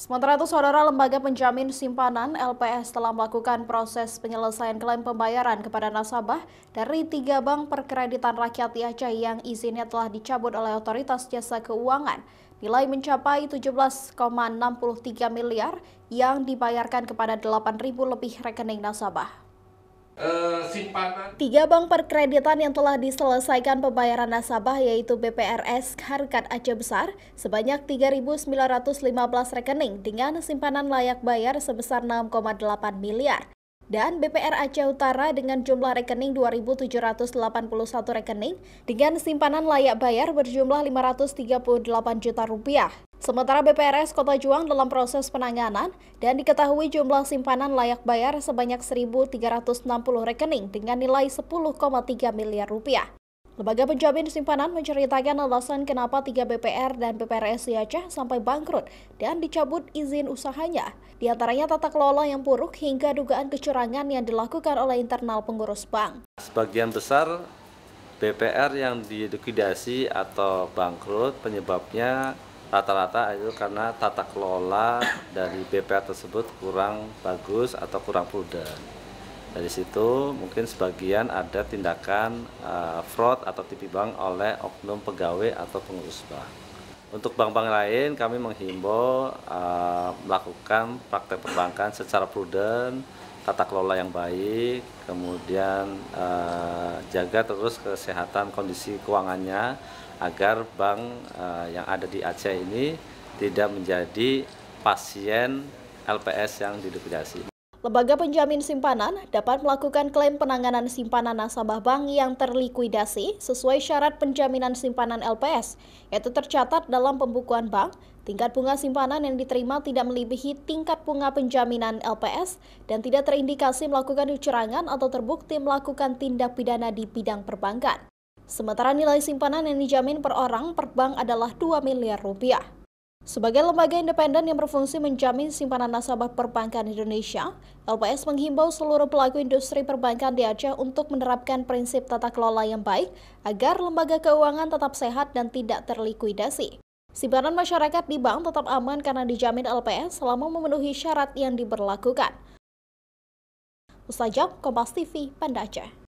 Sementara itu, Saudara, Lembaga Penjamin Simpanan (LPS) telah melakukan proses penyelesaian klaim pembayaran kepada nasabah dari 3 bank perkreditan rakyat di Aceh yang izinnya telah dicabut oleh Otoritas Jasa Keuangan. Nilai mencapai 17,63 miliar yang dibayarkan kepada 8.000 lebih rekening nasabah. 3 bank perkreditan yang telah diselesaikan pembayaran nasabah yaitu BPRS Harkat Aceh Besar sebanyak 3.915 rekening dengan simpanan layak bayar sebesar 6,8 miliar dan BPR Aceh Utara dengan jumlah rekening 2.781 rekening dengan simpanan layak bayar berjumlah 538 juta rupiah. Sementara BPRS Kota Juang dalam proses penanganan dan diketahui jumlah simpanan layak bayar sebanyak 1.360 rekening dengan nilai 10,3 miliar rupiah. Lembaga Penjamin Simpanan menceritakan alasan kenapa 3 BPR dan BPRS di Aceh sampai bangkrut dan dicabut izin usahanya. Di antaranya tata kelola yang buruk hingga dugaan kecurangan yang dilakukan oleh internal pengurus bank. Sebagian besar BPR yang dilikuidasi atau bangkrut penyebabnya rata-rata itu karena tata kelola dari BPR tersebut kurang bagus atau kurang prudent. Dari situ mungkin sebagian ada tindakan fraud atau tipu bank oleh oknum pegawai atau pengurus bank. Untuk bank-bank lain kami menghimbau melakukan praktek perbankan secara prudent, tata kelola yang baik, kemudian jaga terus kesehatan kondisi keuangannya agar bank yang ada di Aceh ini tidak menjadi pasien LPS yang dilikuidasi. Lembaga Penjamin Simpanan dapat melakukan klaim penanganan simpanan nasabah bank yang terlikuidasi sesuai syarat penjaminan simpanan LPS, yaitu tercatat dalam pembukuan bank, tingkat bunga simpanan yang diterima tidak melebihi tingkat bunga penjaminan LPS, dan tidak terindikasi melakukan kecurangan atau terbukti melakukan tindak pidana di bidang perbankan. Sementara nilai simpanan yang dijamin per orang per bank adalah 2 miliar rupiah. Sebagai lembaga independen yang berfungsi menjamin simpanan nasabah perbankan Indonesia, LPS menghimbau seluruh pelaku industri perbankan di Aceh untuk menerapkan prinsip tata kelola yang baik agar lembaga keuangan tetap sehat dan tidak terlikuidasi. Simpanan masyarakat di bank tetap aman karena dijamin LPS selama memenuhi syarat yang diberlakukan. Mustajab, Kompas TV, Banda Aceh.